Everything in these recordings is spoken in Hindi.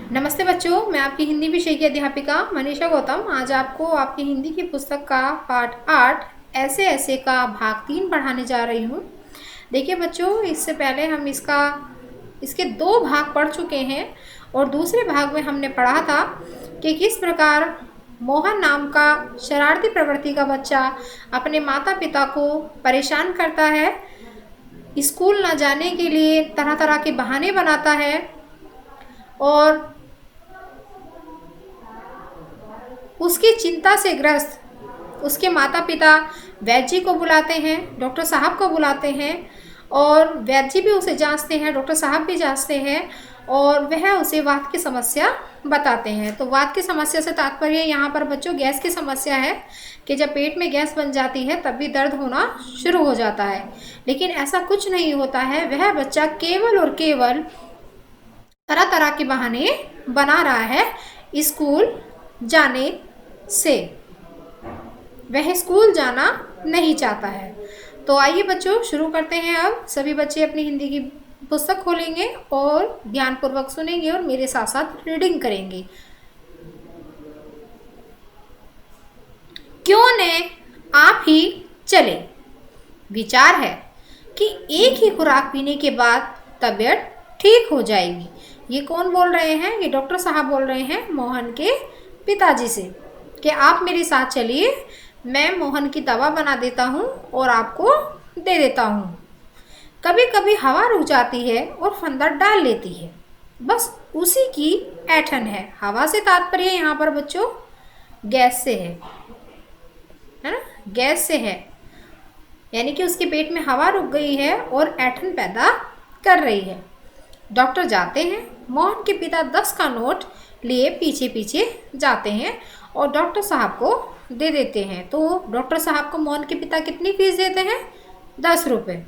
नमस्ते बच्चों, मैं आपकी हिंदी विषय की अध्यापिका मनीषा गौतम आज आपको आपकी हिंदी की पुस्तक का पाठ 8 ऐसे ऐसे का भाग 3 पढ़ाने जा रही हूँ। देखिए बच्चों, इससे पहले हम इसके 2 भाग पढ़ चुके हैं और दूसरे भाग में हमने पढ़ा था कि किस प्रकार मोहन नाम का शरारती प्रवृत्ति का बच्चा अपने माता पिता को परेशान करता है, स्कूल न जाने के लिए तरह तरह के बहाने बनाता है और उसकी चिंता से ग्रस्त उसके माता पिता वैद्य जी को बुलाते हैं, डॉक्टर साहब को बुलाते हैं और वैद्य जी भी उसे जांचते हैं, डॉक्टर साहब भी जांचते हैं और वह उसे वात की समस्या बताते हैं। तो वात की समस्या से तात्पर्य यहाँ पर बच्चों गैस की समस्या है कि जब पेट में गैस बन जाती है तब भी दर्द होना शुरू हो जाता है, लेकिन ऐसा कुछ नहीं होता है। वह बच्चा केवल और केवल तरह तरह के बहाने बना रहा है स्कूल जाने से। वह स्कूल जाना नहीं चाहता है। तो आइए बच्चों शुरू करते हैं। अब सभी बच्चे अपनी हिंदी की पुस्तक खोलेंगे और ध्यानपूर्वक सुनेंगे और मेरे साथ साथ रीडिंग करेंगे। क्यों न आप ही चले। विचार है कि एक ही खुराक पीने के बाद तबीयत ठीक हो जाएगी। ये कौन बोल रहे हैं? ये डॉक्टर साहब बोल रहे हैं मोहन के पिताजी से कि आप मेरे साथ चलिए, मैं मोहन की दवा बना देता हूँ और आपको दे देता हूँ। कभी कभी हवा रुक जाती है और फंदा डाल लेती है, बस उसी की ऐंठन है। हवा से तात्पर्य यहाँ पर बच्चों गैस से है ना, गैस से है, यानी कि उसके पेट में हवा रुक गई है और ऐंठन पैदा कर रही है। डॉक्टर जाते हैं, मोहन के पिता 10 का नोट लिए पीछे पीछे जाते हैं और डॉक्टर साहब को दे देते हैं। तो डॉक्टर साहब को मोहन के पिता कितनी फीस देते हैं? 10 रुपये।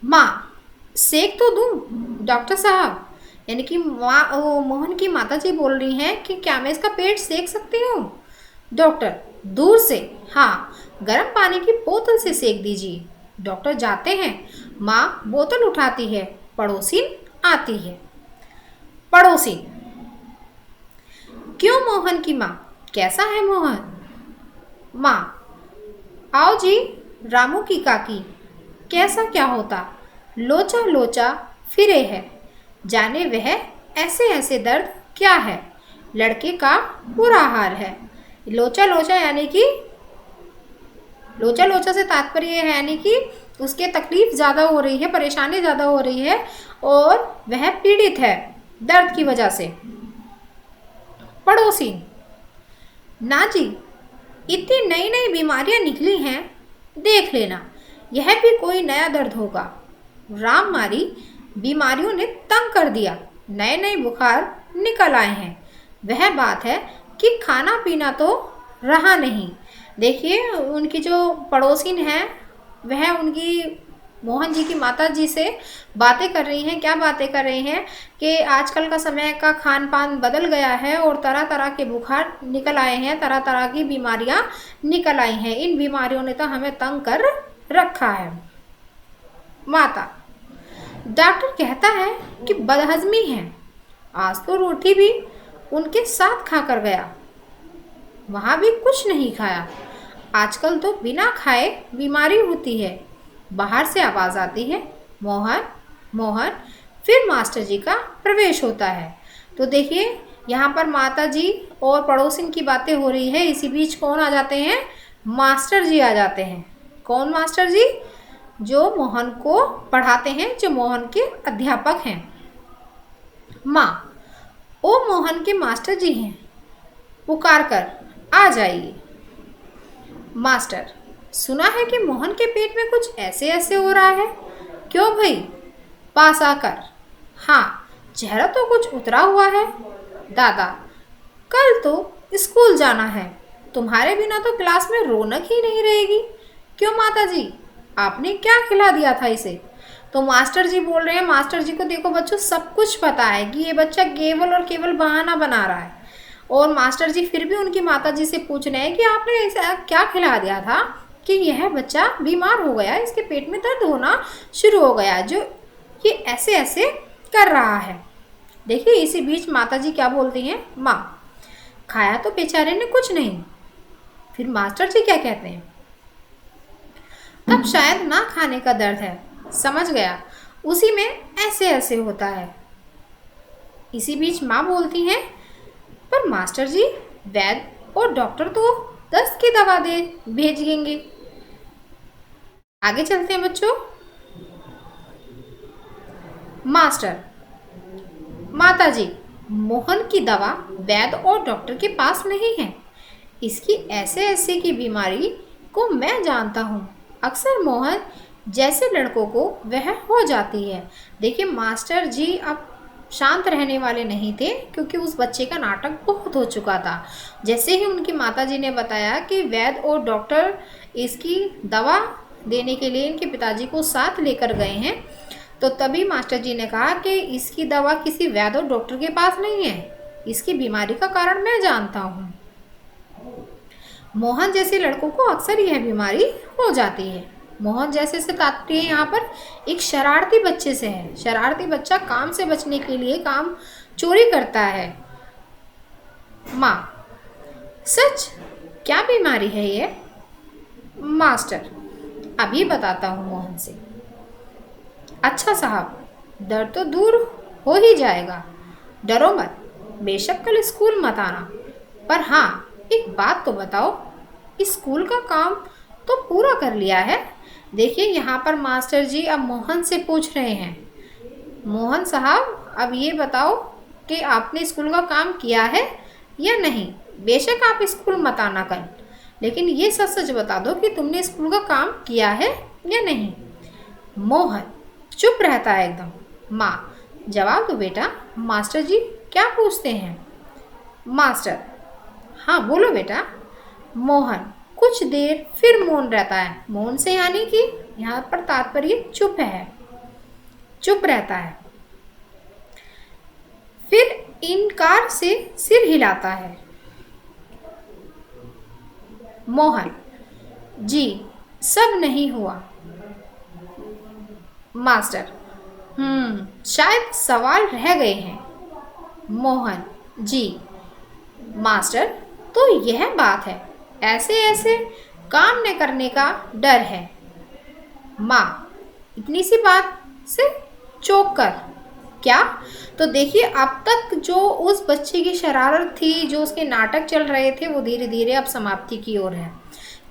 माँ सेक तो दूँ डॉक्टर साहब, यानी कि मोहन की माता जी बोल रही हैं कि क्या मैं इसका पेट सेक सकती हूँ? डॉक्टर दूर से, हाँ, गर्म पानी की बोतल से सेक दीजिए। डॉक्टर जाते हैं, माँ बोतल उठाती है, पड़ोसिन आती है। पड़ोसिन, क्यों मोहन की माँ, कैसा है मोहन? माँ, आओ जी, रामू की काकी, कैसा क्या होता? लोचा लोचा फिरे है, जाने वह ऐसे ऐसे दर्द क्या है, लड़के का बुरा हाल है। लोचा लोचा यानी कि लोचा लोचा से तात्पर्य है यानी कि उसके तकलीफ ज़्यादा हो रही है, परेशानी ज़्यादा हो रही है और वह पीड़ित है दर्द की वजह से। पड़ोसी, ना जी, इतनी नई नई बीमारियां निकली हैं, देख लेना यह भी कोई नया दर्द होगा। राम मारी बीमारियों ने तंग कर दिया, नए नए बुखार निकल आए हैं। वह बात है कि खाना पीना तो रहा नहीं। देखिए उनकी जो पड़ोसिन है वह उनकी मोहन जी की माता जी से बातें कर रही हैं। क्या बातें कर रही हैं कि आजकल का समय का खान पान बदल गया है और तरह तरह के बुखार निकल आए हैं, तरह तरह की बीमारियां निकल आई हैं। इन बीमारियों ने तो हमें तंग कर रखा है। माता, डॉक्टर कहता है कि बदहजमी है, आज तो रोटी भी उनके साथ खा कर गया, वहाँ भी कुछ नहीं खाया। आजकल तो बिना खाए बीमारी होती है। बाहर से आवाज़ आती है, मोहन मोहन, फिर मास्टर जी का प्रवेश होता है। तो देखिए यहाँ पर माता जी और पड़ोसिन की बातें हो रही है, इसी बीच कौन आ जाते हैं? मास्टर जी आ जाते हैं। कौन मास्टर जी? जो मोहन को पढ़ाते हैं, जो मोहन के अध्यापक हैं। माँ, ओ मोहन के मास्टर जी हैं, पुकार कर आ जाइए। मास्टर, सुना है कि मोहन के पेट में कुछ ऐसे ऐसे हो रहा है, क्यों भाई? पास आकर, हाँ, चेहरा तो कुछ उतरा हुआ है। दादा, कल तो स्कूल जाना है, तुम्हारे बिना तो क्लास में रौनक ही नहीं रहेगी। क्यों माता जी, आपने क्या खिला दिया था इसे? तो मास्टर जी बोल रहे हैं, मास्टर जी को देखो बच्चों सब कुछ पता है कि ये बच्चा केवल और केवल बहाना बना रहा है। और मास्टर जी फिर भी उनकी माता जी से पूछ रहे हैं कि आपने ऐसा क्या खिला दिया था कि यह बच्चा बीमार हो गया, इसके पेट में दर्द होना शुरू हो गया, जो ये ऐसे ऐसे कर रहा है। देखिए इसी बीच माताजी क्या बोलती हैं, माँ खाया तो बेचारे ने कुछ नहीं। फिर मास्टर जी क्या कहते हैं, तब शायद ना खाने का दर्द है, समझ गया, उसी में ऐसे ऐसे होता है। इसी बीच माँ बोलती हैं, पर मास्टर जी वैद्य और डॉक्टर तो दस्त की दवा दे भेज देंगे। आगे चलते हैं बच्चों। मास्टर, माताजी मोहन की दवा वैद्य और डॉक्टर के पास नहीं है। इसकी ऐसे ऐसे की बीमारी को मैं जानता हूँ। अक्सर मोहन जैसे लड़कों को वह हो जाती है। देखिए मास्टर जी अब शांत रहने वाले नहीं थे, क्योंकि उस बच्चे का नाटक बहुत हो चुका था। जैसे ही उनकी माताजी ने बताया कि वैद्य और डॉक्टर इसकी दवा देने के लिए इनके पिताजी को साथ लेकर गए हैं, तो तभी मास्टर जी ने कहा कि इसकी दवा किसी वैद्य और डॉक्टर के पास नहीं है, इसकी बीमारी का कारण मैं जानता हूँ। मोहन जैसे लड़कों को अक्सर यह बीमारी हो जाती है। मोहन जैसे से तात्पर्य यहाँ पर एक शरारती बच्चे से है। शरारती बच्चा काम से बचने के लिए काम चोरी करता है। माँ, सच क्या बीमारी है ये? मास्टर, अभी बताता हूँ मोहन से। अच्छा साहब, डर तो दूर हो ही जाएगा, डरो मत, बेशक कल स्कूल मत आना, पर हाँ एक बात तो बताओ, स्कूल का काम तो पूरा कर लिया है? देखिए यहाँ पर मास्टर जी अब मोहन से पूछ रहे हैं, मोहन साहब अब ये बताओ कि आपने स्कूल का काम किया है या नहीं? बेशक आप स्कूल मत आना कल, लेकिन ये सच सच बता दो कि तुमने स्कूल का काम किया है या नहीं। मोहन चुप रहता है एकदम। माँ, जवाब दो बेटा, मास्टर जी क्या पूछते हैं? मास्टर, हाँ बोलो बेटा। मोहन कुछ देर फिर मौन रहता है। मौन से यानी कि यहाँ पर तात्पर्य चुप है, चुप रहता है। फिर इनकार से सिर हिलाता है। मोहन, जी सब नहीं हुआ। मास्टर, शायद सवाल रह गए हैं। मोहन, जी। मास्टर, तो यह बात है, ऐसे ऐसे काम न करने का डर है। माँ, इतनी सी बात से चौंक कर क्या? तो देखिए अब तक जो उस बच्चे की शरारत थी, जो उसके नाटक चल रहे थे, वो धीरे धीरे अब समाप्ति की ओर है।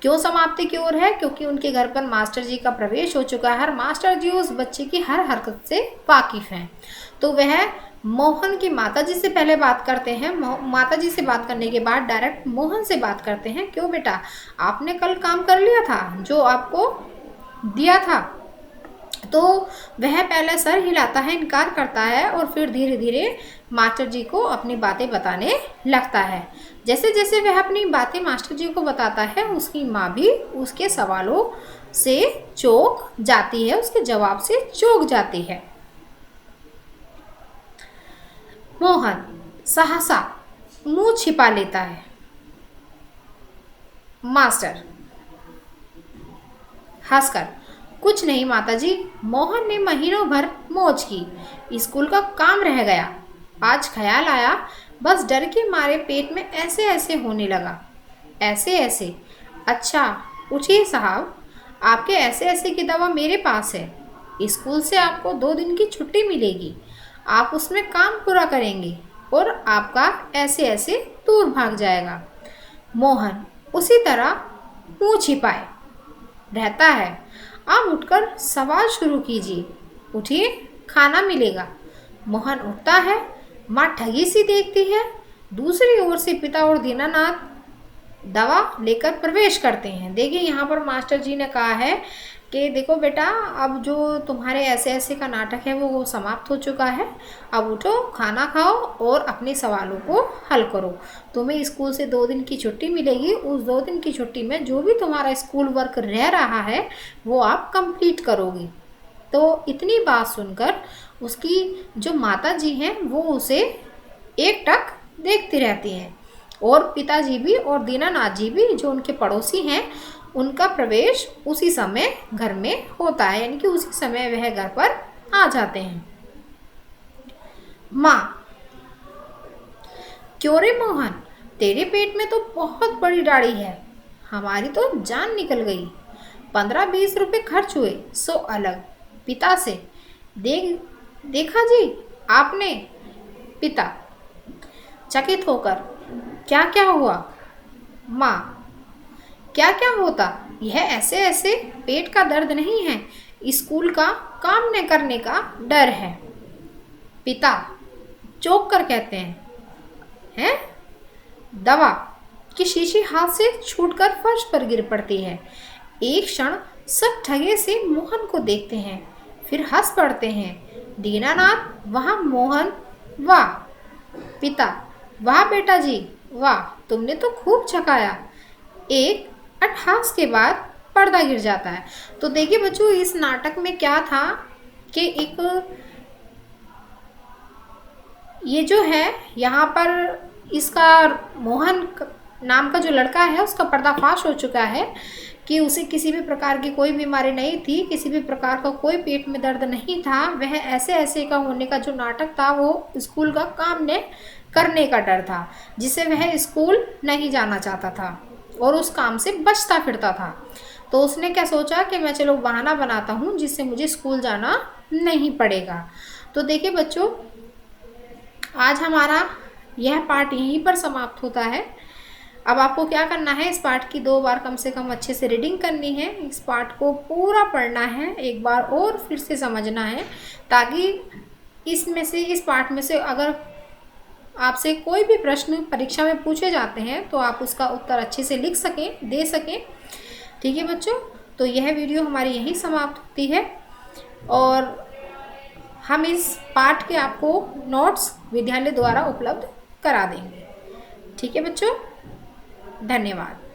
क्यों समाप्ति की ओर है? क्योंकि उनके घर पर मास्टर जी का प्रवेश हो चुका है। हर मास्टर जी उस बच्चे की हर हरकत से वाकिफ हैं। तो वह मोहन की माताजी से पहले बात करते हैं। माताजी से बात करने के बाद डायरेक्ट मोहन से बात करते हैं। क्यों बेटा, आपने कल काम कर लिया था जो आपको दिया था? तो वह पहले सर हिलाता है, इनकार करता है, और फिर धीरे धीरे मास्टर जी को अपनी बातें बताने लगता है। जैसे जैसे वह अपनी बातें मास्टर जी को बताता है, उसकी माँ भी उसके सवालों से चौंक जाती है, उसके जवाब से चौंक जाती है। मोहन सहसा मुंह छिपा लेता है। मास्टर हंसकर, कुछ नहीं माताजी, मोहन ने महीनों भर मौज की, स्कूल का काम रह गया, आज ख्याल आया, बस डर के मारे पेट में ऐसे ऐसे होने लगा। ऐसे ऐसे? अच्छा उठिए साहब, आपके ऐसे ऐसे की दवा मेरे पास है। स्कूल से आपको 2 दिन की छुट्टी मिलेगी, आप उसमें काम पूरा करेंगे और आपका ऐसे ऐसे दूर भाग जाएगा। मोहन उसी तरह मुंह छिपाए रहता है। आप उठकर सवाल शुरू कीजिए, उठिए, खाना मिलेगा। मोहन उठता है। माँ ठगी सी देखती है। दूसरी ओर से पिता और दीनानाथ दवा लेकर प्रवेश करते हैं। देखिए यहाँ पर मास्टर जी ने कहा है कि देखो बेटा, अब जो तुम्हारे ऐसे ऐसे का नाटक है वो समाप्त हो चुका है, अब उठो, खाना खाओ और अपने सवालों को हल करो। तुम्हें स्कूल से 2 दिन की छुट्टी मिलेगी, उस 2 दिन की छुट्टी में जो भी तुम्हारा स्कूल वर्क रह रहा है वो आप कंप्लीट करोगी। तो इतनी बात सुनकर उसकी जो माता जी हैं वो उसे एकटक देखती रहती हैं, और पिताजी भी और दीनानाथ जी भी जो उनके पड़ोसी हैं, उनका प्रवेश उसी समय घर में होता है, यानी कि उसी समय वह घर पर आ जाते हैं। माँ क्यों रे मोहन, तेरे पेट में तो बहुत बड़ी दाढ़ी है, हमारी तो जान निकल गई। 15-20 रुपए खर्च हुए, सो अलग। पिता से, देखा जी आपने? पिता चकित होकर, क्या क्या हुआ? माँ, क्या क्या होता? यह ऐसे ऐसे पेट का दर्द नहीं है, स्कूल का काम न करने का डर है। पिता चौंक कर कहते हैं, दवा की शीशी हाथ से छूटकर फर्श पर गिर पड़ती है। एक क्षण सब ठगे से मोहन को देखते हैं, फिर हंस पड़ते हैं। दीनानाथ, वहाँ मोहन, वाह। पिता, वाह बेटा जी, वाह, तुमने तो खूब छकाया। एक अट्ठास के बाद पर्दा गिर जाता है। तो देखिए बच्चों, इस नाटक में क्या था कि एक ये जो है यहाँ पर इसका मोहन नाम का जो लड़का है उसका पर्दाफाश हो चुका है कि उसे किसी भी प्रकार की कोई बीमारी नहीं थी, किसी भी प्रकार का कोई पेट में दर्द नहीं था। वह ऐसे ऐसे का होने का जो नाटक था वो स्कूल का काम ने करने का डर था, जिसे वह स्कूल नहीं जाना चाहता था और उस काम से बचता फिरता था। तो उसने क्या सोचा कि मैं चलो बहाना बनाता हूँ जिससे मुझे स्कूल जाना नहीं पड़ेगा। तो देखिए बच्चों, आज हमारा यह पार्ट यहीं पर समाप्त होता है। अब आपको क्या करना है, इस पार्ट की 2 बार कम से कम अच्छे से रीडिंग करनी है, इस पार्ट को पूरा पढ़ना है, एक बार और फिर से समझना है, ताकि इस पार्ट में से अगर आपसे कोई भी प्रश्न परीक्षा में पूछे जाते हैं तो आप उसका उत्तर अच्छे से लिख सकें, दे सकें। ठीक है बच्चों, तो यह वीडियो हमारी यहीं समाप्त होती है और हम इस पाठ के आपको नोट्स विद्यालय द्वारा उपलब्ध करा देंगे। ठीक है बच्चों, धन्यवाद।